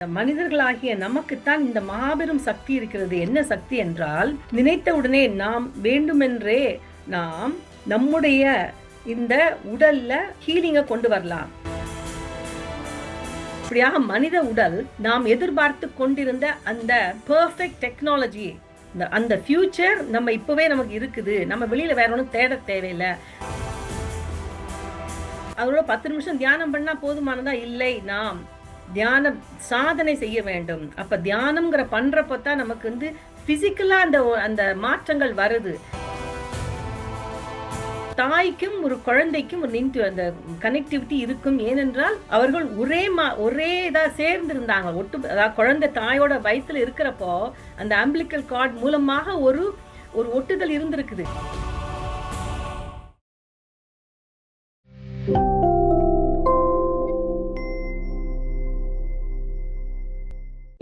மனிதர்களாகிய நமக்குத்தான் இந்த மாபெரும் சக்தி இருக்கிறது. என்ன சக்தி என்றால், நினைத்தவுடனே நாம் வேண்டுமென்றே நாம் நம்முடைய இந்த உடல்ல ஹீலிங்கை கொண்டு வரலாம். இப்படியாக மனித உடல் நாம் எதிர்பார்த்து கொண்டிருந்த அந்த பெர்ஃபெக்ட் டெக்னாலஜி, அந்த ஃபியூச்சர் நம்ம இப்பவே நமக்கு இருக்குது. நம்ம வெளியில வேற ஒன்றும் தேட தேவையில்லை. அதோட 10 நிமிஷம் தியானம் பண்ணா போதுமானதா? இல்லை, நாம் தியானம் சாதனை செய்ய வேண்டும். அப்ப தியானம்ங்கிற பண்றப்பதான் நமக்கு பிசிக்கலா அந்த மாற்றங்கள் வருது. தாய்க்கும் ஒரு குழந்தைக்கும் ஒரு அந்த கனெக்டிவிட்டி இருக்கும். ஏனென்றால் அவர்கள் ஒரே இதா சேர்ந்து இருந்தாங்க. அதாவது குழந்தை தாயோட வயிற்றுல இருக்கிறப்போ அந்த அம்பிளிக்கல் கார்ட் மூலமாக ஒரு ஒட்டுதல் இருந்திருக்குது.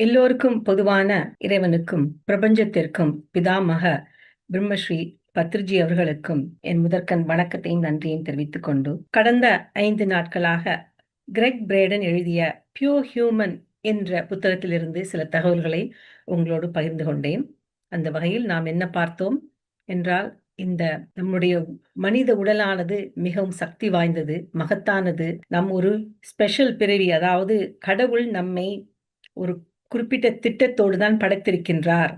எல்லோருக்கும் பொதுவான இறைவனுக்கும் பிரபஞ்சத்திற்கும் பிதாமக பிரம்மஸ்ரீ பத்ரிஜி அவர்களுக்கும் என் முதற்கண் வணக்கத்தையும் நன்றியையும் தெரிவித்துக் கொண்டு, கடந்த 5 நாட்களாக கிரெக் பிரேடன் எழுதிய பியூர் ஹியூமன் என்ற புத்தகத்திலிருந்து சில தகவல்களை உங்களோடு பகிர்ந்து கொண்டேன். அந்த வகையில் நாம் என்ன பார்த்தோம் என்றால், இந்த நம்முடைய மனித உடலானது மிகவும் சக்தி வாய்ந்தது, மகத்தானது. நம் ஒரு ஸ்பெஷல் பிறவி, அதாவது கடவுள் நம்மை ஒரு குறிப்பிட்ட திட்டத்தோடு தான் படைத்திருக்கின்றார்.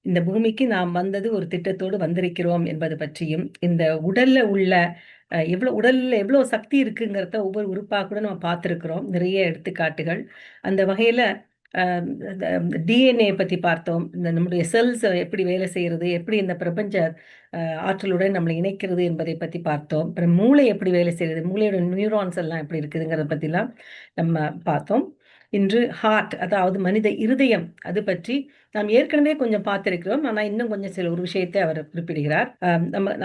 இந்த பூமிக்கு நாம் வந்தது ஒரு திட்டத்தோடு வந்திருக்கிறோம் என்பது பற்றியும், இந்த உடல்ல உள்ள உடல்ல எவ்வளவு சக்தி இருக்குங்கிறத ஒவ்வொரு உறுப்பாக கூட நம்ம பார்த்துருக்கிறோம். நிறைய எடுத்துக்காட்டுகள். அந்த வகையில டிஎன்ஏ பத்தி பார்த்தோம். இந்த நம்முடைய செல்ஸ் எப்படி வேலை செய்யறது, எப்படி இந்த பிரபஞ்ச ஆற்றலுடன் நம்மளை இணைக்கிறது என்பதை பத்தி பார்த்தோம். அப்புறம் மூளை எப்படி வேலை செய்யறது, மூளையோட நியூரான்ஸ் எல்லாம் எப்படி இருக்குதுங்கிறத பத்திலாம் நம்ம பார்த்தோம். இன்று ஹார்ட், அதாவது மனித இருதயம், அது பற்றி நாம் ஏற்கனவே கொஞ்சம் பார்த்திருக்கிறோம். ஆனால் இன்னும் கொஞ்சம் ஒரு விஷயத்தை அவர் குறிப்பிடுகிறார்.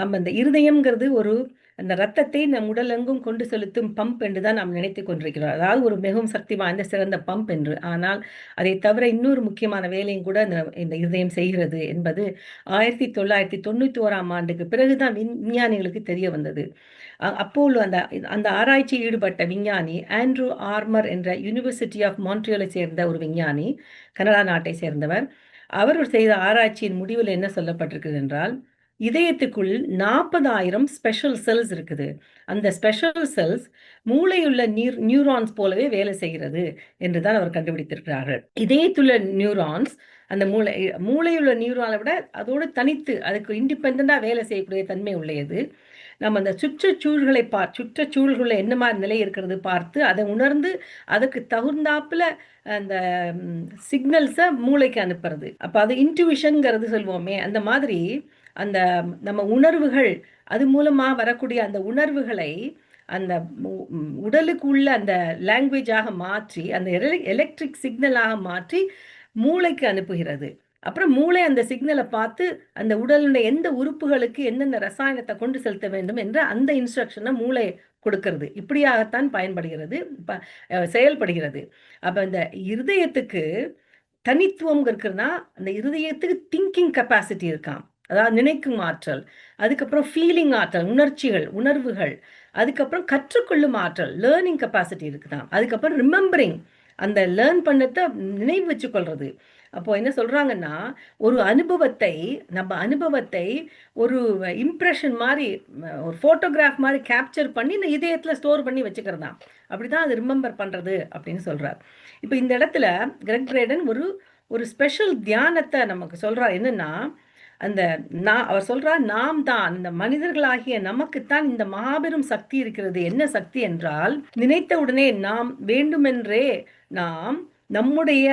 நம்ம இந்த இருதயம்ங்கிறது அந்த ரத்தத்தை நம் உடலெங்கும் கொண்டு செலுத்தும் பம்ப் என்று தான் நாம் நினைத்து கொண்டிருக்கிறோம். அதாவது ஒரு மிகவும் சக்தி வாய்ந்த சிறந்த பம்ப் என்று. ஆனால் அதை தவிர இன்னொரு முக்கியமான வேலையும் கூட இந்த இருதயம் செய்கிறது என்பது 1991ஆம் ஆண்டுக்கு பிறகுதான் விஞ்ஞானிகளுக்கு தெரிய வந்தது. அப்போது அந்த ஆராய்ச்சியில் ஈடுபட்ட விஞ்ஞானி ஆண்ட்ரூ ஆர்மர் என்ற யூனிவர்சிட்டி ஆஃப் மான்ட்ரியாலை சேர்ந்த ஒரு விஞ்ஞானி, கனடா நாட்டை சேர்ந்தவர். அவர் செய்த ஆராய்ச்சியின் முடிவில் என்ன சொல்லப்பட்டிருக்கிறது என்றால், இதயத்துக்குள் 40,000 ஸ்பெஷல் செல்ஸ் இருக்குது. அந்த ஸ்பெஷல் செல்ஸ் மூளையுள்ள நியூரான்ஸ் போலவே வேலை செய்கிறது என்றுதான் அவர் கண்டுபிடித்திருக்கிறார்கள். இதயத்துள்ள நியூரான்ஸ் அந்த மூளையுள்ள நியூரானை விட அதோடு தனித்து, அதுக்கு இண்டிபெண்டா வேலை செய்யக்கூடிய தன்மை உள்ளது. நம்ம அந்த சுற்றச்சூழல்களை என்ன மாதிரி நிலை இருக்கிறது பார்த்து அதை உணர்ந்து அதுக்கு தகுந்தாப்புல அந்த சிக்னல்ஸை மூளைக்கு அனுப்புறது. அப்போ அது இன்ட்யூஷன்ங்கிறது சொல்லுவோமே, அந்த மாதிரி அந்த நம்ம உணர்வுகள், அது மூலமாக வரக்கூடிய அந்த உணர்வுகளை அந்த உடலுக்கு உள்ள அந்த லாங்குவேஜாக மாற்றி, அந்த எலக்ட்ரிக் சிக்னலாக மாற்றி மூளைக்கு அனுப்புகிறது. அப்புறம் மூளை அந்த சிக்னலை பார்த்து அந்த உடலுடைய எந்த உறுப்புகளுக்கு எந்தெந்த ரசாயனத்தை கொண்டு செலுத்த வேண்டும் என்ற அந்த இன்ஸ்ட்ரக்ஷனை மூளை கொடுக்கிறது. இப்படியாகத்தான் செயல்படுகிறது. அப்ப இந்த இருதயத்துக்கு தனித்துவம் இருக்குன்னா, அந்த இருதயத்துக்கு திங்கிங் கெப்பாசிட்டி இருக்காம், அதாவது நினைக்கும் ஆற்றல். அதுக்கப்புறம் ஃபீலிங் ஆற்றல், உணர்வுகள். அதுக்கப்புறம் கற்றுக்கொள்ளும் ஆற்றல், லேர்னிங் கெப்பாசிட்டி இருக்குதான். அதுக்கப்புறம் ரிமெம்பரிங், அந்த லேர்ன் பண்ணத்தை நினைவு வச்சு கொள்றது. அப்போ என்ன சொல்றாங்கன்னா, நம்ம அனுபவத்தை ஒரு இம்ப்ரெஷன் மாதிரி, ஒரு போட்டோகிராஃப் மாதிரி கேப்சர் பண்ணி இந்த இதயத்துல ஸ்டோர் பண்ணி வச்சுக்கிறதா. அப்படிதான் அது ரிமெம்பர் பண்றது அப்படின்னு சொல்றார். இப்போ இந்த இடத்துல கிரெக் பிரேடன் ஒரு ஸ்பெஷல் தியானத்தை நமக்கு சொல்றார். என்னன்னா, அவர் சொல்றார், நாம் தான், இந்த மனிதர்களாகிய நமக்குத்தான் இந்த மாபெரும் சக்தி இருக்கிறது. என்ன சக்தி என்றால், நினைத்தவுடனே நாம் வேண்டுமென்றே நாம் நம்முடைய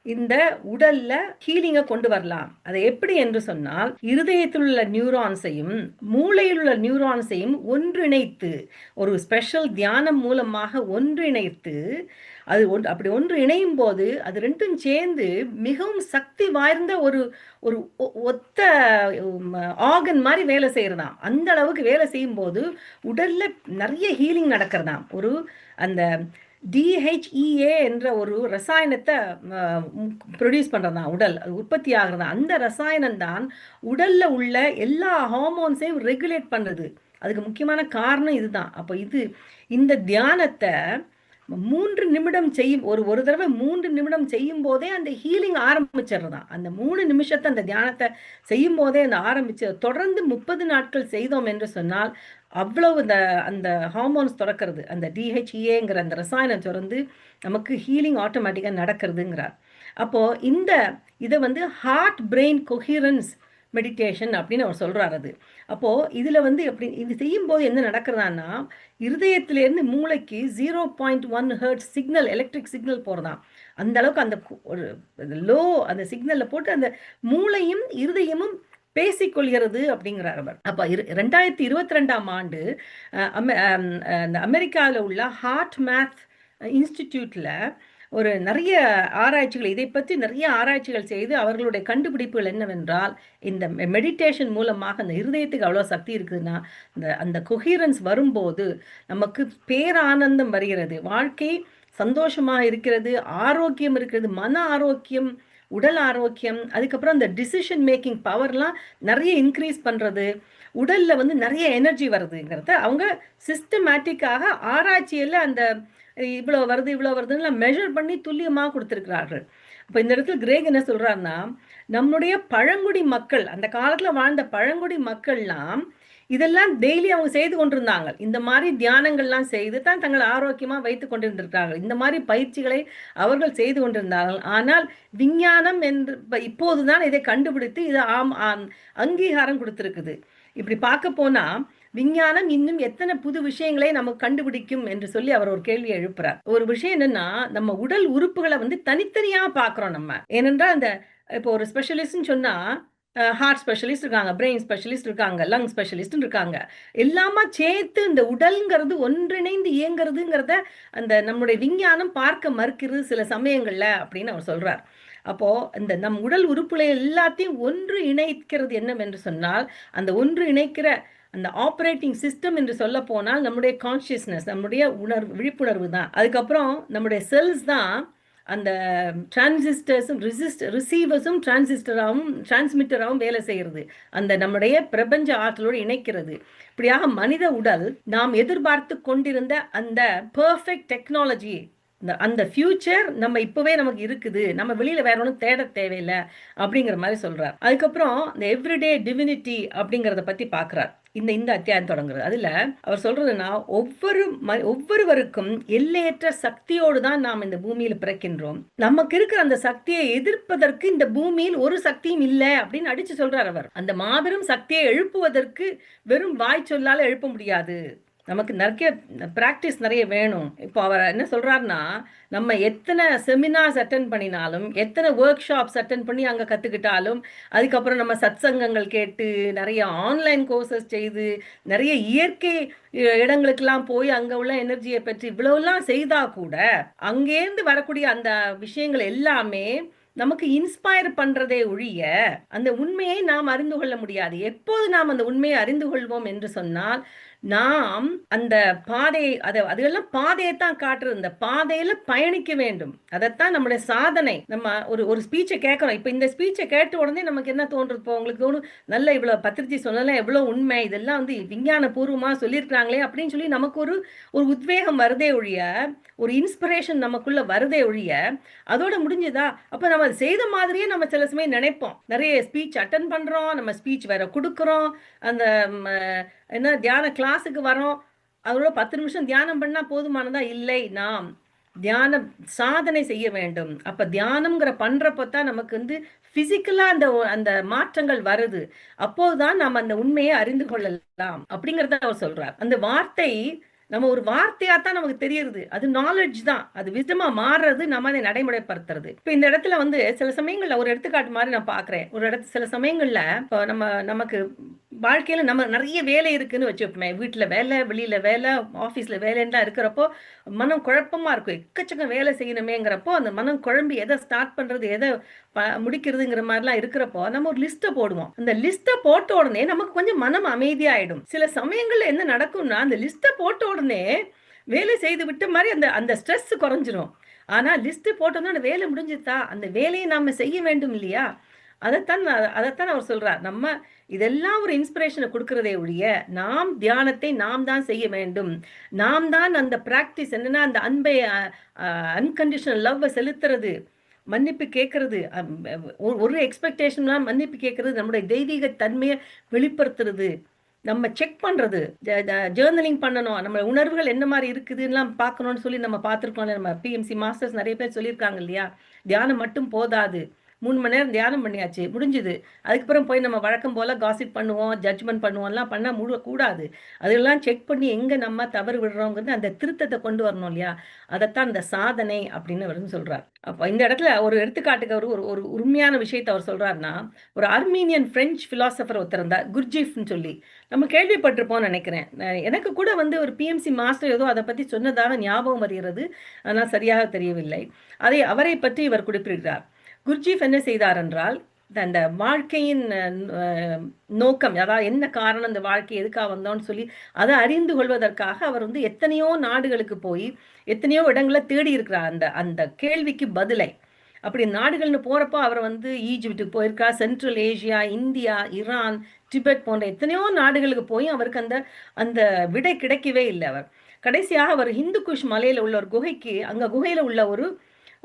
இந்த உடல்ல ஹீலிங்கை கொண்டு வரலாம். அதை எப்படி என்று சொன்னால், இருதயத்தில் உள்ள நியூரான்ஸையும் மூளையில் உள்ள நியூரான்ஸையும் ஒன்றிணைத்து, ஒரு ஸ்பெஷல் தியானம் மூலமாக ஒன்றிணைத்து, அப்படி ஒன்று இணையும் போது அது ரெண்டும் சேர்ந்து மிகவும் சக்தி வாய்ந்த ஒரு ஒத்த ஆர்கன் மாதிரி வேலை செய்யறதாம். அந்த அளவுக்கு வேலை செய்யும் போது உடல்ல நிறைய ஹீலிங் நடக்கிறதாம். அந்த DHEA என்ற ஒரு ரசாயனத்தை ப்ரொடியூஸ் பண்ணுறதான் உடல், அது உற்பத்தி ஆகிறதா. அந்த ரசாயனம் தான் உடல்ல உள்ள எல்லா ஹார்மோன்ஸையும் ரெகுலேட் பண்ணுறது. அதுக்கு முக்கியமான காரணம் இதுதான். அப்போ இந்த தியானத்தை 3 நிமிடம் செய்யும் ஒரு தடவை 3 நிமிடம் செய்யும் போதே அந்த ஹீலிங் ஆரம்பிச்சிடுறதான். அந்த 3 நிமிஷத்தை அந்த தியானத்தை செய்யும் போதே அந்த ஆரம்பிச்சு தொடர்ந்து 30 நாட்கள் செய்தோம் என்று சொன்னால் அவ்வளவு அந்த ஹார்மோன்ஸ் சுரக்கிறது, அந்த டிஹெச்இஏங்கிற அந்த ரசாயனம் சுரந்து நமக்கு ஹீலிங் ஆட்டோமேட்டிக்காக நடக்கிறதுங்கிறார். அப்போ இதை வந்து ஹார்ட் பிரெயின் கொஹிரன்ஸ் மெடிடேஷன் அப்படின்னு அவர் சொல்றாரு. அது அப்போ இதுல வந்து எப்படி இது செய்யும் போது என்ன நடக்கிறதான்னா, இருதயத்திலேருந்து மூளைக்கு 0.1 ஹெர்ட்ஸ் சிக்னல், எலக்ட்ரிக் சிக்னல் போறதாம். அந்த அளவுக்கு அந்த ஒரு லோ அந்த சிக்னல்ல போட்டு அந்த மூளையும் இருதயமும் பேசிக்கொள்கிறது அப்படிங்கிறார் அவர். அப்ப 2022ஆம் ஆண்டு அந்த அமெரிக்காவில் உள்ள ஹார்ட் மேத் இன்ஸ்டிடியூட்ல ஒரு நிறைய ஆராய்ச்சிகள், இதை பற்றி நிறைய ஆராய்ச்சிகள் செய்து அவர்களுடைய கண்டுபிடிப்புகள் என்னவென்றால், இந்த மெடிடேஷன் மூலமாக அந்த இருதயத்துக்கு அவ்வளோ சக்தி இருக்குதுன்னா, அந்த கொஹீரன்ஸ் வரும்போது நமக்கு பேரானந்தம் வருகிறது, வாழ்க்கை சந்தோஷமாக இருக்கிறது, ஆரோக்கியம் இருக்கிறது, மன ஆரோக்கியம், உடல் ஆரோக்கியம், அதுக்கப்புறம் அந்த டிசிஷன் மேக்கிங் பவர்லாம் நிறைய இன்க்ரீஸ் பண்ணுறது, உடலில் வந்து நிறைய எனர்ஜி வருதுங்கிறத அவங்க சிஸ்டமேட்டிக்காக ஆராய்ச்சியில் அந்த இவ்வளோ வருதுன்னு மெஷர் பண்ணி துல்லியமாக கொடுத்துருக்கிறார்கள். இப்போ இந்த இடத்துல கிரேக் என்ன சொல்கிறாருன்னா, நம்முடைய பழங்குடி மக்கள், அந்த காலத்தில் வாழ்ந்த பழங்குடி மக்கள்லாம் இதெல்லாம் டெய்லி அவங்க செய்து கொண்டிருந்தாங்க. இந்த மாதிரி தியானங்கள்லாம் செய்து தான் தங்களை ஆரோக்கியமாக வைத்து கொண்டிருந்திருக்கிறார்கள். இந்த மாதிரி பயிற்சிகளை அவர்கள் செய்து கொண்டிருந்தார்கள். ஆனால் விஞ்ஞானம் என்று இப்போதுதான் இதை கண்டுபிடித்து இதை அங்கீகாரம் கொடுத்துருக்குது. இப்படி பார்க்க போனால் விஞ்ஞானம் இன்னும் எத்தனை புது விஷயங்களை நமக்கு கண்டுபிடிக்கும் என்று சொல்லி அவர் ஒரு கேள்வியை எழுப்புறார். ஒரு விஷயம் என்னன்னா, நம்ம உடல் உறுப்புகளை வந்து தனித்தனியா பார்க்கிறோம் நம்ம. ஏனென்றால் அந்த இப்போ ஒரு ஸ்பெஷலிஸ்ட்னு சொன்னா ஹார்ட் ஸ்பெஷலிஸ்ட் இருக்காங்க, பிரெயின் ஸ்பெஷலிஸ்ட் இருக்காங்க, லங் ஸ்பெஷலிஸ்ட் இருக்காங்க. எல்லாமா சேர்த்து இந்த உடல்ங்கிறது ஒன்றிணைந்து இயங்குறதுங்கிறத அந்த நம்முடைய விஞ்ஞானம் பார்க்க மறுக்கிறது சில சமயங்கள்ல அப்படின்னு அவர் சொல்றார். அப்போ இந்த நம் உடல் உறுப்புகளை எல்லாத்தையும் ஒன்று இணைக்கிறது என்னவென்று சொன்னால், அந்த ஒன்று இணைக்கிற அந்த ஆப்ரேட்டிங் சிஸ்டம் என்று சொல்ல போனால் நம்முடைய கான்சியஸ்னஸ், நம்முடைய விழிப்புணர்வு தான். அதுக்கப்புறம் நம்முடைய செல்ஸ் தான் அந்த டிரான்சிஸ்டர்ஸும் ரிசீவர்ஸும் டிரான்ஸ்மிட்டராகவும் வேலை செய்கிறது, அந்த நம்முடைய பிரபஞ்ச ஆற்றலோடு இணைக்கிறது. இப்படியாக மனித உடல் நாம் எதிர்பார்த்து கொண்டிருந்த அந்த பெர்ஃபெக்ட் டெக்னாலஜி, அந்த ஃபியூச்சர் நம்ம இப்போவே நமக்கு இருக்குது, நம்ம வெளியில் வேற ஒன்றும் தேட தேவையில்லை அப்படிங்கிற மாதிரி சொல்கிறார். அதுக்கப்புறம் இந்த எவ்ரிடே டிவினிட்டி அப்படிங்கிறத பற்றி பார்க்குறார் இந்த அத்தியாயம் தொடங்குறது. அதில் அவர் சொல்றதுன்னா, ஒவ்வொருவருக்கும் எல்லையற்ற சக்தியோடு தான் நாம் இந்த பூமியில் பிறக்கின்றோம். நமக்கு இருக்கிற அந்த சக்தியை எதிர்ப்பதற்கு இந்த பூமியில் ஒரு சக்தியும் இல்லை அப்படின்னு அடிச்சு சொல்றார் அவர். அந்த மாபெரும் சக்தியை எழுப்புவதற்கு வெறும் வாய் சொல்லால எழுப்ப முடியாது, நமக்கு நிறைய ப்ராக்டிஸ் நிறைய வேணும். இப்போ அவர் என்ன சொல்கிறாருன்னா, நம்ம எத்தனை செமினார்ஸ் அட்டன் பண்ணினாலும், எத்தனை ஒர்க் ஷாப்ஸ் அட்டன் பண்ணி அங்கே கற்றுக்கிட்டாலும், அதுக்கப்புறம் நம்ம சத்சங்கங்கள் கேட்டு, நிறைய ஆன்லைன் கோர்சஸ் செய்து, நிறைய இயற்கை இடங்களுக்கெல்லாம் போய் அங்கே உள்ள எனர்ஜியை பற்றி இவ்வளோலாம் செய்தால் கூட, அங்கேருந்து வரக்கூடிய அந்த விஷயங்கள் எல்லாமே நமக்கு இன்ஸ்பயர் பண்றதே ஒழிய அந்த உண்மையை நாம் அறிந்து கொள்ள முடியாது. எப்போது நாம் அந்த உண்மையை அறிந்து கொள்வோம் என்று சொன்னால், நாம் அந்த பாதையை அதெல்லாம் பாதையை தான் காட்டுறது, இந்த பாதையில பயணிக்க வேண்டும். அதைத்தான் நம்முடைய சாதனை. நம்ம ஒரு ஸ்பீச்சை கேட்கறோம். இப்ப இந்த ஸ்பீச்சை கேட்ட உடனே நமக்கு என்ன தோன்றுது? இப்போ உங்களுக்கு தோணும், நல்ல இவ்வளவு பத்திரிகை சொல்லலாம், எவ்வளவு உண்மை, இதெல்லாம் வந்து விஞ்ஞான பூர்வமா சொல்லியிருக்கிறாங்களே அப்படின்னு சொல்லி நமக்கு ஒரு உத்வேகம் வருதே ஒழிய, ஒரு இன்ஸ்பிரேஷன் நமக்குள்ள வருதே ஒழிய அதோட முடிஞ்சுதா? அப்ப நம்ம அதை செய்த மாதிரியே நம்ம சில சமயம் நினைப்போம். நிறைய ஸ்பீச் அட்டன் பண்றோம், நம்ம ஸ்பீச் வேற கொடுக்குறோம், அந்த என்ன தியான கிளாஸுக்கு வரோம், அதோட 10 நிமிஷம் தியானம் பண்ணா போதுமானதா? இல்லை, நாம் தியான சாதனை செய்ய வேண்டும். அப்ப தியானம்ங்கிற பண்றப்பதான் நமக்கு வந்து பிசிக்கலா அந்த மாற்றங்கள் வருது. அப்போதுதான் நாம் அந்த உண்மையை அறிந்து கொள்ளலாம் அப்படிங்கறத அவர் சொல்றார். அந்த வார்த்தை நம்ம ஒரு வார்த்தையா தான் நமக்கு தெரியுது, அது நாலேஜ் தான், அது விஸ்டமா மாறுறது, நம்ம அதை நடைமுறைப்படுத்துறது. இப்ப இந்த இடத்துல வந்து சில சமயங்கள்ல ஒரு எடுத்துக்காட்டு மாதிரி நான் பாக்குறேன். சில சமயங்கள்ல நமக்கு வாழ்க்கையில நம்ம நிறைய வேலை இருக்குன்னு வச்சுப்போமே, வீட்டுல வேலை, வெளியில வேலை, ஆபீஸ்ல வேலைலாம் இருக்கிறப்போ மனம் குழப்பமா இருக்கும். எக்கச்சக்கம் வேலை செய்யணுமேங்கிறப்போ அந்த மனம் குழம்பி எதை ஸ்டார்ட் பண்றது, எதை முடிக்கிறதுங்கிற மாதிரிலாம் இருக்கிறப்போ நம்ம ஒரு லிஸ்ட்டை போடுவோம். அந்த லிஸ்ட்டை போட்ட உடனே நமக்கு கொஞ்சம் மனம் அமைதியாயிடும். சில சமயங்கள்ல என்ன நடக்கும்னா, அந்த லிஸ்ட்டை போட்ட உடனே வேலை செய்து விட்ட மாதிரி அந்த ஸ்ட்ரெஸ் குறைஞ்சிரும். ஆனா லிஸ்ட் போட்டோம்னா அந்த வேலை முடிஞ்சுதா, அந்த வேலையை நாம செய்ய வேண்டும் இல்லையா? அதைத்தான் அவர் சொல்றார். நம்ம இதெல்லாம் ஒரு இன்ஸ்பிரேஷனை கொடுக்கறதே ஒழிய, நாம் தியானத்தை நாம் தான் செய்ய வேண்டும். நாம் தான் அந்த பிராக்டிஸ் என்னன்னா, அந்த அன்பை அன்கண்டிஷனல் லவ் செலுத்துறது, மன்னிப்பு கேட்கறது, ஒரு எக்ஸ்பெக்டேஷன்லாம் மன்னிப்பு கேட்கறது, நம்முடைய தெய்வீக தன்மையை வெளிப்படுத்துறது, நம்ம செக் பண்றது, ஜேர்னலிங் பண்ணணும், நம்ம உணர்வுகள் என்ன மாதிரி இருக்குதுலாம் பார்க்கணும்னு சொல்லி நம்ம பார்த்துருக்கோம்ல. நம்ம பிஎம்சி மாஸ்டர்ஸ் நிறைய பேர் சொல்லியிருக்காங்க இல்லையா, தியானம் மட்டும் போதாது. 3 மணி நேரம் தியானம் பண்ணியாச்சு, முடிஞ்சுது. அதுக்கப்புறம் போய் நம்ம வழக்கம் போல் காசிப் பண்ணுவோம், ஜட்ஜ்மெண்ட் பண்ணுவோம்லாம் பண்ணால் கூடாது. அதெல்லாம் செக் பண்ணி எங்கே நம்ம தவறு விடுறோங்கிறது அந்த திருத்தத்தை கொண்டு வரணும் இல்லையா, அதைத்தான் அந்த சாதனை அப்படின்னு அவர் சொல்கிறார். அப்போ இந்த இடத்துல ஒரு எடுத்துக்காட்டுக்கு அவர் ஒரு உண்மையான விஷயத்தை அவர் சொல்கிறாருன்னா, ஒரு அர்மீனியன் பிரெஞ்சு ஃபிலாசபர் ஒருத்தர் இருந்தார், குர்ஜீஃப்னு சொல்லி. நம்ம கேள்விப்பட்டிருப்போம்னு நினைக்கிறேன். எனக்கு கூட வந்து ஒரு பிஎம்சி மாஸ்டர் ஏதோ அதை பற்றி சொன்னதாக ஞாபகம் வருகிறது, ஆனால் சரியாக தெரியவில்லை. அவரை பற்றி இவர் குறிப்பிடுகிறார். குர்ஜீஃப் என்ன செய்தார் என்றால், அந்த வாழ்க்கையின் நோக்கம், அதாவது என்ன காரணம், இந்த வாழ்க்கை எதுக்காக வந்தோம்னு சொல்லி அதை அறிந்து கொள்வதற்காக அவர் வந்து எத்தனையோ நாடுகளுக்கு போய் எத்தனையோ இடங்களை தேடி இருக்கிறார் அந்த அந்த கேள்விக்கு பதிலை. அப்படி நாடுகள்னு போகிறப்போ அவர் வந்து ஈஜிப்டுக்கு போயிருக்கார், central Asia, India, Iran, Tibet போன்ற எத்தனையோ நாடுகளுக்கு போய் அவருக்கு அந்த அந்த விடை கிடைக்கவே இல்லை. அவர் கடைசியாக அவர் ஹிந்து குஷ் மலையில் உள்ள ஒரு குகைக்கு, அங்கே குகையில் உள்ள ஒரு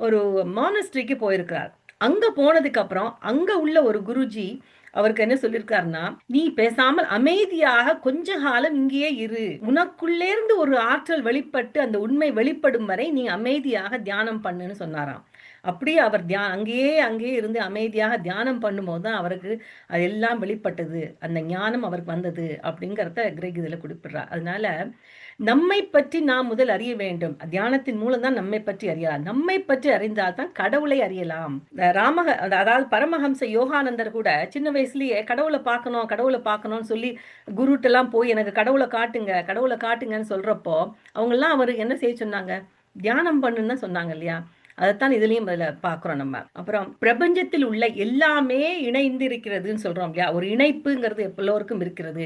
ஒரு மானஸ்ட்ரிக்கு போயிருக்கிறார். அங்க போனதுக்கு அப்புறம் அங்க உள்ள ஒரு குருஜி அவருக்கு என்ன சொல்லியிருக்காருன்னா, நீ பேசாமல் அமைதியாக கொஞ்ச காலம் இங்கேயே இரு, உனக்குள்ளேருந்து ஒரு ஆற்றல் வெளிப்பட்டு அந்த உண்மை வெளிப்படும் வரை நீ அமைதியாக தியானம் பண்ணுன்னு சொன்னாராம். அப்படியே அவர் அங்கேயே இருந்து அமைதியாக தியானம் பண்ணும்போது தான் அவருக்கு அதெல்லாம் வெளிப்பட்டது, அந்த ஞானம் அவருக்கு வந்தது அப்படிங்கிறத கிரெக் இதில் குறிப்பிடுறார். அதனால நம்மை பற்றி நாம் முதல் அறிய வேண்டும். தியானத்தின் மூலம் தான் நம்மை பற்றி அறியலாம். நம்மை பற்றி அறிந்தால் தான் கடவுளை அறியலாம். அதாவது பரமஹம்ச யோகானந்தர் கூட சின்ன வயசுலயே கடவுளை பார்க்கணும்னு சொல்லி குருட்டெல்லாம் போய் எனக்கு கடவுளை காட்டுங்கன்னு சொல்றப்போ அவங்கெல்லாம் அவர் என்ன செய்ய சொன்னாங்க, தியானம் பண்ணுன்னு தான் சொன்னாங்க இல்லையா. அதைத்தான் இதுலயும் அதில் பார்க்குறோம் நம்ம. அப்புறம் பிரபஞ்சத்தில் உள்ள எல்லாமே இணைந்து இருக்கிறதுன்னு சொல்றோம் இல்லையா. ஒரு இணைப்புங்கிறது எல்லோருக்கும் இருக்கிறது.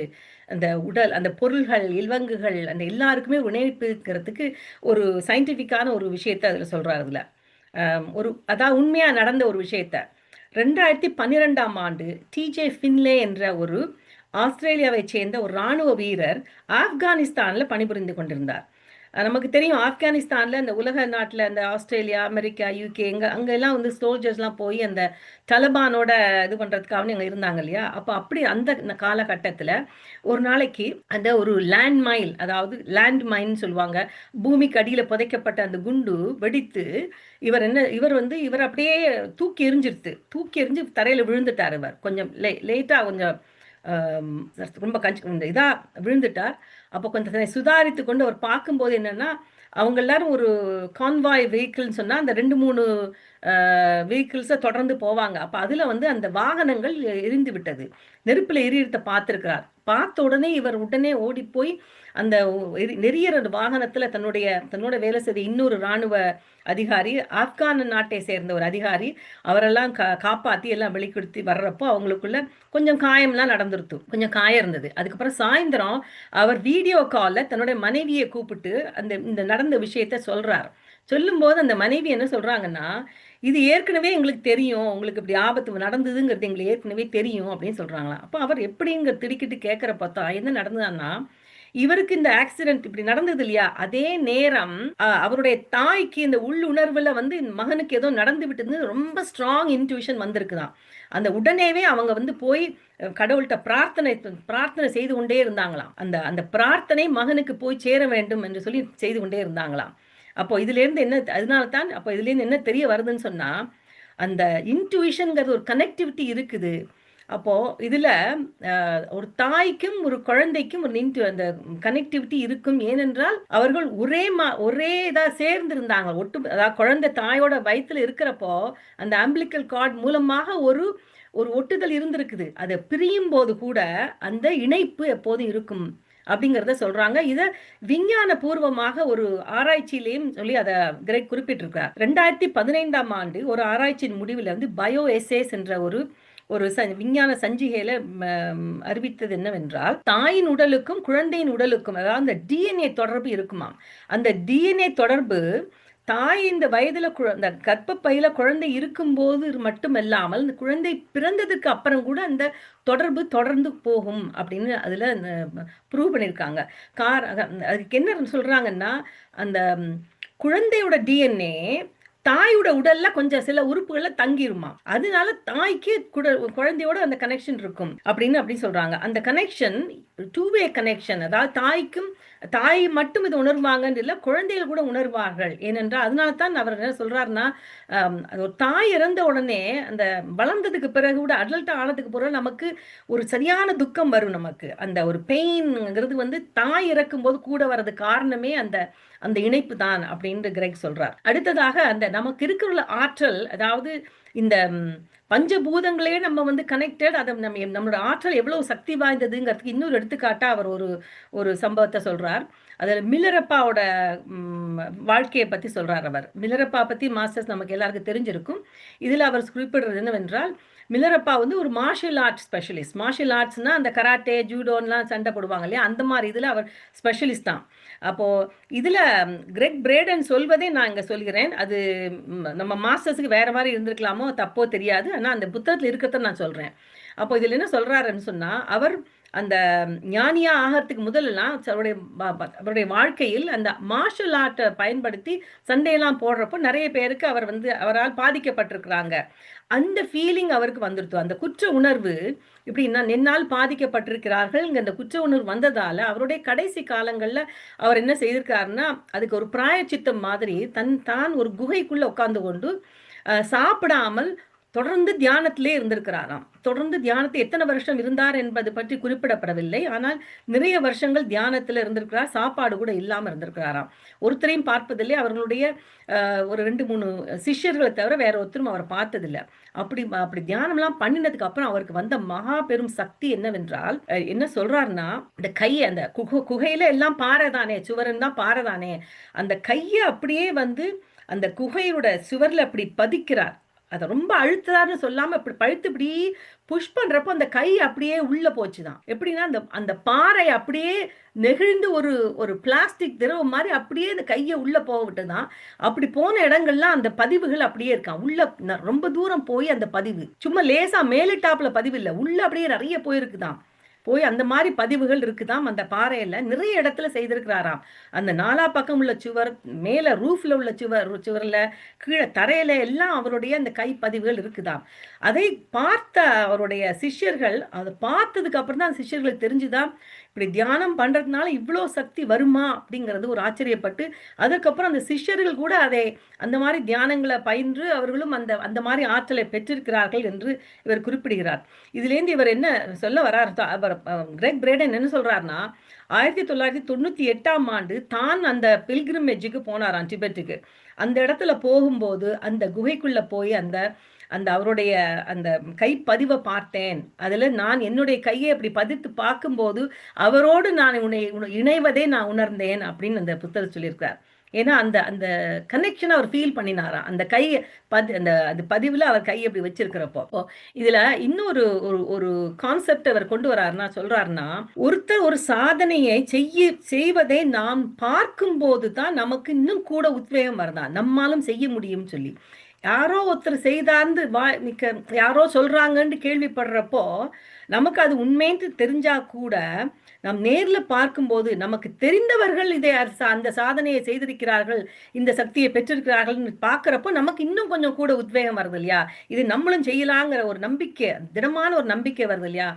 அந்த உடல், அந்த பொருள்கள், இல்வங்குகள், அந்த எல்லாருக்குமே இணைப்புங்கிறதுக்கு ஒரு சயின்டிஃபிக்கான ஒரு விஷயத்தை அதில் சொல்கிறார். அதில் அதாவது உண்மையாக நடந்த ஒரு விஷயத்த 2012ஆம் ஆண்டு டிஜே ஃபின்லே என்ற ஒரு ஆஸ்திரேலியாவை சேர்ந்த ஒரு இராணுவ வீரர் ஆப்கானிஸ்தானில் பணிபுரிந்து கொண்டிருந்தார். நமக்கு தெரியும், ஆப்கானிஸ்தானில் அந்த உலக நாட்டில் அந்த ஆஸ்திரேலியா, அமெரிக்கா, யூகே அங்கெல்லாம் வந்து சோல்ஜர்ஸ்லாம் போய் அந்த தலிபானோட இது பண்ணுறதுக்காக அங்கே இருந்தாங்க இல்லையா. அப்போ அப்படி அந்த காலகட்டத்தில் ஒரு நாளைக்கு அந்த ஒரு லேண்ட் மைன் சொல்லுவாங்க, பூமிக்கு அடியில் புதைக்கப்பட்ட அந்த குண்டு வெடித்து இவர் அப்படியே தூக்கி எறிஞ்சு தரையில் விழுந்துட்டார். இவர் கொஞ்சம் லேட்டாக கொஞ்சம் ரொம்ப இதாக விழுந்துட்டார். அப்போ கொஞ்சம் சுதாரித்து கொண்டு அவர் பார்க்கும்போது என்னன்னா, அவங்க எல்லாரும் ஒரு கான்வாய் வெஹிக்கிள்னு சொன்னால் அந்த 2-3 வெஹிக்கிள்ஸை தொடர்ந்து போவாங்க. அப்போ அதில் வந்து அந்த வாகனங்கள் எரிந்து விட்டது, நெருப்பில் எரியறத பார்த்துருக்கிறார். பார்த்த உடனே இவர் ஓடி போய் அந்த நெறியற வாகனத்தில் தன்னோட வேலை செய்த இன்னொரு இராணுவ அதிகாரி, ஆப்கான் நாட்டை சேர்ந்த ஒரு அதிகாரி, அவரெல்லாம் காப்பாற்றி எல்லாம் வெளிப்படுத்தி வர்றப்போ அவங்களுக்குள்ள கொஞ்சம் காயம்லாம் கொஞ்சம் காயம் இருந்தது. அதுக்கப்புறம் சாயந்தரம் அவர் வீடியோ காலில் தன்னுடைய மனைவியை கூப்பிட்டு இந்த நடந்த விஷயத்த சொல்றார். சொல்லும்போது அந்த மனைவி என்ன சொல்றாங்கன்னா, இது ஏற்கனவே எங்களுக்கு தெரியும், உங்களுக்கு இப்படி ஆபத்து நடந்ததுங்கிறது எங்களுக்கு ஏற்கனவே தெரியும் அப்படின்னு சொல்றாங்களாம். அப்போ அவர் எப்படிங்க திடுக்கிட்டு கேட்குற பார்த்தா என்ன நடந்ததுன்னா, இவருக்கு இந்த ஆக்சிடென்ட் இப்படி நடந்தது இல்லையா, அதே நேரம் அவருடைய தாய்க்கு இந்த உள்ளுணர்வுல வந்து மகனுக்கு ஏதோ நடந்து விட்டது, ரொம்ப ஸ்ட்ராங் இன்ட்யூஷன் வந்திருக்குதான். அந்த உடனேவே அவங்க வந்து போய் கடவுள்கிட்ட பிரார்த்தனை செய்து கொண்டே இருந்தாங்களாம். அந்த அந்த பிரார்த்தனை மகனுக்கு போய் சேர வேண்டும் என்று சொல்லி செய்து கொண்டே இருந்தாங்களாம். அப்போ இதுலேருந்து அதனால தான் அப்போ இதுலேருந்து என்ன தெரிய வருதுன்னு சொன்னா, அந்த இன்ட்யூஷன்ங்கிறது ஒரு கனெக்டிவிட்டி இருக்குது. அப்போ இதுல ஒரு தாய்க்கும் ஒரு குழந்தைக்கும் அந்த கனெக்டிவிட்டி இருக்கும். ஏனென்றால் அவர்கள் ஒரே இதா சேர்ந்து இருந்தாங்க. அதாவது குழந்தை தாயோட வயிற்றுல இருக்கிறப்போ அந்த அம்பிளிக்கல் கார்டு மூலமாக ஒரு ஒட்டுதல் இருந்திருக்குது. அதை பிரியும் போது கூட அந்த இணைப்பு எப்போதும் இருக்கும் அப்படிங்கிறத சொல்றாங்க. இதை விஞ்ஞான பூர்வமாக ஒரு ஆராய்ச்சியிலையும் சொல்லி அதை கிரெக் குறிப்பிட்டிருக்கிறார். 2015ஆம் ஆண்டு ஒரு ஆராய்ச்சியின் முடிவில் வந்து பயோ எஸ்ஏஸ் என்ற ஒரு விஞ்ஞான சஞ்சிகையில அறிவித்தது என்னவென்றால், தாயின் உடலுக்கும் குழந்தையின் உடலுக்கும் அதாவது அந்த டிஎன்ஏ தொடர்பு இருக்குமா. அந்த டிஎன்ஏ தொடர்பு தாய் இந்த வயதுல இந்த கர்ப்பப்பையில குழந்தை இருக்கும்போது மட்டுமல்லாமல் இந்த குழந்தை பிறந்ததுக்கு அப்புறம் கூட அந்த தொடர்பு தொடர்ந்து போகும் அப்படின்னு அதுல ப்ரூவ் பண்ணியிருக்காங்க. அதுக்கு என்ன சொல்றாங்கன்னா, அந்த குழந்தையோட டிஎன்ஏ தாயோட உடல்ல கொஞ்சம் சில உறுப்புகள்ல தங்கிருமா, அதனால தாய்க்கு குழந்தையோட அந்த கனெக்ஷன் இருக்கும் அப்படி சொல்றாங்க. அந்த கனெக்ஷன் டூ வே கனெக்ஷன், அதாவது தாய்க்கும் தாய் மட்டும் இது உணர்வாங்கன்னு இல்லை, குழந்தைகள் கூட உணர்வார்கள். ஏனென்றால் அதனால தான் அவர் என்ன சொல்றாருன்னா, ஒரு தாய் இறந்த உடனே அந்த வளர்ந்ததுக்கு பிறகு கூட அடல்ட் ஆனதுக்கு பிறகு நமக்கு ஒரு சரியான துக்கம் வரும். நமக்கு அந்த ஒரு பெயின்ங்கிறது வந்து தாய் இறக்கும் போது கூட வர்றது காரணமே அந்த அந்த இணைப்பு தான் அப்படின்னு கிரெக் சொல்றார். அடுத்ததாக அந்த நமக்கு இருக்கிற ஆற்றல், அதாவது இந்த பஞ்சபூதங்களே நம்ம வந்து கனெக்டட், அதை நம்மளோட ஆற்றல் எவ்வளவு சக்தி வாய்ந்ததுங்கிறதுக்கு இன்னொரு எடுத்துக்காட்டா அவர் ஒரு சம்பவத்தை சொல்றார். அதில் மில்லரப்பாவோட வாழ்க்கையை பற்றி சொல்றார். அவர் மில்லரப்பா பற்றி மாஸ்டர்ஸ் நமக்கு எல்லாருக்கும் தெரிஞ்சிருக்கும். இதில் அவர் குறிப்பிடுறது என்னவென்றால், மில்லரப்பா வந்து ஒரு மார்ஷியல் ஆர்ட்ஸ் ஸ்பெஷலிஸ்ட். மார்ஷியல் ஆர்ட்ஸ்னா அந்த கராட்டே ஜூடோன்லாம் சண்டை போடுவாங்க இல்லையா, அந்த மாதிரி இதில் அவர் ஸ்பெஷலிஸ்ட் தான். அப்போது இதில் கிரெக் பிரேடன் சொல்வதே நான் இங்கே சொல்கிறேன். அது நம்ம மாஸ்டர்ஸுக்கு வேறு மாதிரி இருந்திருக்கலாமோ தப்போ தெரியாது, ஆனால் அந்த புத்தகத்தில் இருக்கிறத நான் சொல்கிறேன். அப்போ இதில் என்ன சொல்கிறாருன்னு சொன்னால், அவர் அந்த ஞானியா ஆகிறதுக்கு முதல்லாம் அவருடைய வாழ்க்கையில் அந்த மார்ஷல் ஆர்ட்டை பயன்படுத்தி சண்டையெல்லாம் போடுறப்போ நிறைய பேருக்கு அவர் வந்து அவரால் பாதிக்கப்பட்டிருக்கிறாங்க. அந்த ஃபீலிங் அவருக்கு வந்துடுத்து. அந்த குற்ற உணர்வு இப்படின்னா என்னால் பாதிக்கப்பட்டிருக்கிறார்கள், அந்த குற்ற உணர்வு வந்ததால் அவருடைய கடைசி காலங்களில் அவர் என்ன செய்திருக்காருன்னா, அதுக்கு ஒரு பிராயச்சித்தம் மாதிரி தான் ஒரு குகைக்குள்ளே உட்கார்ந்து கொண்டு சாப்பிடாமல் தொடர்ந்து தியானத்திலே இருந்திருக்கிறாராம். தொடர்ந்து தியானத்தை எத்தனை வருஷம் இருந்தார் என்பது பற்றி குறிப்பிடப்படவில்லை, ஆனால் நிறைய வருஷங்கள் தியானத்தில் இருந்திருக்கிறார். சாப்பாடு கூட இல்லாமல் இருந்திருக்கிறாராம். ஒருத்தரையும் பார்ப்பதில்லை. அவர்களுடைய ஒரு 2-3 சிஷ்யர்களை தவிர வேற ஒருத்தரும் அவர் பார்த்ததில்லை. அப்படி தியானம்லாம் பண்ணினதுக்கு அப்புறம் அவருக்கு வந்த மகா பெரும் சக்தி என்னவென்றால், என்ன சொல்றாருன்னா, இந்த கையை அந்த குகையில எல்லாம் பாறை தானே, சுவரன் தான் பாறை தானே, அந்த கையை அப்படியே வந்து அந்த குகையோட சுவர்ல அப்படி பதிக்கிறார். அதை ரொம்ப அழுத்துறாருன்னு சொல்லாம இப்படி பழுத்து இப்படி புஷ் பண்றப்போ அந்த கை அப்படியே உள்ள போச்சுதான். எப்படின்னா அந்த அந்த பாறை அப்படியே நெகிழ்ந்து ஒரு பிளாஸ்டிக் திரவம் மாதிரி அப்படியே அந்த கையை உள்ள போக விட்டுதான். அப்படி போன இடங்கள்லாம் அந்த பதிவுகள் அப்படியே இருக்கான். உள்ள ரொம்ப தூரம் போய் அந்த பதிவு சும்மா லேசா மேலிட்டாப்புல பதிவு இல்லை, உள்ள அப்படியே நிறைய போயிருக்குதான். போய் அந்த மாதிரி பதிவுகள் இருக்குதாம். அந்த பாறையில நிறைய இடத்துல செய்திருக்கிறாராம். அந்த 4 பக்கம் உள்ள சுவர், மேல ரூஃப்ல உள்ள சுவர்ல, கீழே தரையில எல்லாம் அவருடைய அந்த கைப்பதிவுகள் இருக்குதாம். அதை பார்த்த அவருடைய சிஷ்யர்கள், அதை பார்த்ததுக்கு அப்புறம் தான் சிஷ்யர்களுக்கு தெரிஞ்சுதான், இப்படி தியானம் பண்றதுனால இவ்வளோ சக்தி வருமா அப்படிங்கிறது ஒரு ஆச்சரியப்பட்டு, அதுக்கப்புறம் அந்த சிஷ்யர்கள் கூட அதை அந்த மாதிரி தியானங்களை பயின்று அவர்களும் அந்த அந்த மாதிரி ஆற்றலை பெற்றிருக்கிறார்கள் என்று இவர் குறிப்பிடுகிறார். இதுலேருந்து இவர் என்ன சொல்ல வர்றார், கிரெக் பிரேடன் என்ன சொல்றாருன்னா, 1998ஆம் ஆண்டு தான் அந்த பில்கிரிமேஜுக்கு போனாராம், டிபெட்டுக்கு. அந்த இடத்துல போகும்போது அந்த குகைக்குள்ள போய் அந்த அந்த அவருடைய அந்த கைப்பதிவை பார்த்தேன். அதில் நான் என்னுடைய கையை அப்படி பதித்து பார்க்கும்போது அவரோடு நான் இணைவதே நான் உணர்ந்தேன் அப்படின்னு அந்த புத்தகம் சொல்லியிருக்கார். ஏன்னா அந்த அந்த கனெக்ஷனை அவர் ஃபீல் பண்ணினாராம். அந்த கையை அந்த பதிவில் அவர் கையை அப்படி வச்சிருக்கிறப்போ. இதில் இன்னொரு ஒரு கான்செப்ட் அவர் கொண்டு வராருன்னா, சொல்றாருன்னா, ஒருத்தர் ஒரு சாதனையை செய்வதை நாம் பார்க்கும்போது தான் நமக்கு இன்னும் கூட உத்வேகம் வருதான், நம்மாலும் செய்ய முடியும் சொல்லி. யாரோ ஒருத்தர் செய்தார்ந்து யாரோ சொல்றாங்கன்னு கேள்விப்படுறப்போ நமக்கு அது உண்மைன்னு தெரிஞ்சா கூட, நாம் நேரில் பார்க்கும்போது நமக்கு தெரிந்தவர்கள் இதை அந்த சாதனையை செய்திருக்கிறார்கள், இந்த சக்தியை பெற்றிருக்கிறார்கள்னு பார்க்குறப்போ நமக்கு இன்னும் கொஞ்சம் கூட உத்வேகம் வருது இல்லையா. இது நம்மளும் செய்யலாங்கிற ஒரு நம்பிக்கை, திடமான ஒரு நம்பிக்கை வருது இல்லையா.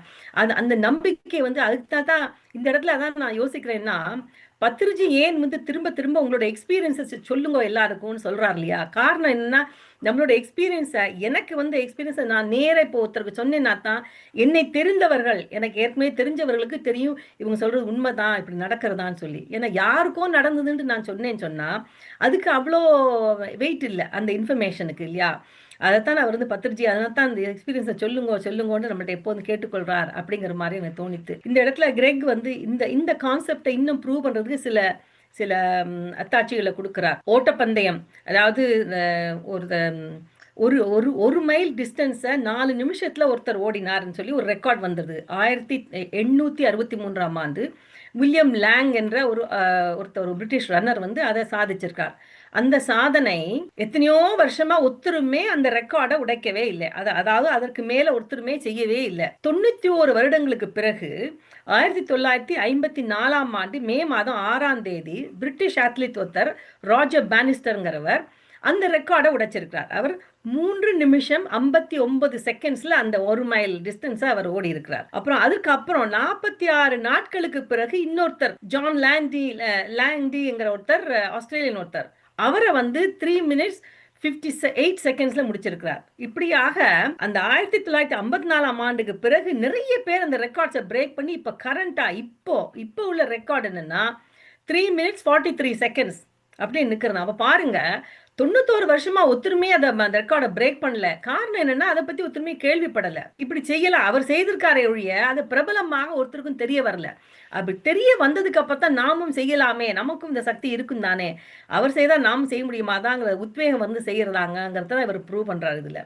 அந்த நம்பிக்கை வந்து அதுக்கு தான் இந்த இடத்துல அதான் நான் யோசிக்கிறேன்னா, பத்ரிஜி ஏன் வந்து திரும்ப திரும்ப உங்களோட எக்ஸ்பீரியன்ஸஸ் சொல்லுங்க எல்லாருக்கும்னு சொல்றாரு இல்லையா. காரணம் என்னன்னா, நம்மளோட எக்ஸ்பீரியன்ஸை எனக்கு வந்து எக்ஸ்பீரியன்ஸை நான் நேராக இப்போ ஒருத்தருக்கு சொன்னேன்னா தான் என்னை தெரிந்தவர்கள், எனக்கு ஏற்கனவே தெரிஞ்சவர்களுக்கு தெரியும் இவங்க சொல்றது உண்மைதான், இப்படி நடக்கிறதான்னு சொல்லி. ஏன்னா யாருக்கோ நடந்ததுன்னு நான் சொன்னேன்னு சொன்னா அதுக்கு அவ்வளோ வெயிட் இல்லை அந்த இன்ஃபர்மேஷனுக்கு இல்லையா. அதைத்தான் அவர் வந்து பத்ரிஜி அதனால தான் அந்த எக்ஸ்பீரியன்ஸை சொல்லுங்கன்னு நம்மள்ட்ட எப்போதும் கேட்டுக்கொள்றார் அப்படிங்கிற மாதிரி எனக்கு தோணித்து. இந்த இடத்துல கிரெக் வந்து இந்த கான்செப்டை இன்னும் ப்ரூவ் பண்றதுக்கு சில அத்தாட்சிகளை கொடுக்கிறார். ஓட்டப்பந்தயம், அதாவது ஒரு மைல் டிஸ்டன்ஸை 4 நிமிஷத்துல ஒருத்தர் ஓடினார்னு சொல்லி ஒரு ரெக்கார்ட் வந்தது 1863ஆம் ஆண்டு. வில்லியம் லேங் என்ற ஒரு பிரிட்டிஷ் ரன்னர் வந்து அதை சாதிச்சிருக்கார். அந்த சாதனை எத்தனையோ வருஷமா ஒருத்தருமே அந்த ரெக்கார்டை உடைக்கவே இல்லை. அதாவது அதற்கு மேல ஒருத்தருமே செய்யவே இல்லை. 91 வருடங்களுக்கு பிறகு 1954 மே மாதம் 6 பிரிட்டிஷ் அத்லீட் ஒருத்தர் ராஜர் பானிஸ்டர்ங்கிறவர் அந்த ரெக்கார்டை உடைச்சிருக்கிறார். அவர் 3 நிமிஷம் 59 செகண்ட்ஸ்ல அந்த 1 மைல் டிஸ்டன்ஸ் அவர் ஓடி இருக்கிறார். அப்புறம் அதுக்கப்புறம் 46 நாட்களுக்கு பிறகு இன்னொருத்தர் ஜான் லாங்டிங்கிற ஒருத்தர், ஆஸ்திரேலியன் ஒருத்தர், அவரை 3 மினிட்ஸ் 58 செகண்ட்ஸ்ல முடிச்சிருக்கிறார். இப்படியாக அந்த 1954 பிறகு நிறைய பேர் அந்த ரெக்கார்ட்ஸை பிரேக் பண்ணி இப்ப கரண்டா இப்போ உள்ள ரெக்கார்ட் என்னன்னா 3 மினிட்ஸ் 43 செகண்ட்ஸ் அப்படின்னு நிக்கிறது. அப்ப பாருங்க, 91 வருஷமா ஒத்துருமே அந்த ரெக்கார்டை பிரேக் பண்ணல. காரணம் என்னன்னா அதை பத்தி ஒத்துருமே கேள்விப்படல. இப்படி செய்யலாம் அவர் செய்திருக்காரே ஒழிய அது பிரபலமாக ஒருத்தருக்கும் தெரிய வரல. அப்படி தெரிய வந்ததுக்கு அப்புறம் நாமும் செய்யலாமே, நமக்கும் இந்த சக்தி இருக்கும் தானே, அவர் செய்தா நாமும் செய்ய முடியுமா தாங்கிற உத்வேகம் செய்யறதாங்கிறத இவர் ப்ரூவ் பண்றாரு இதுல.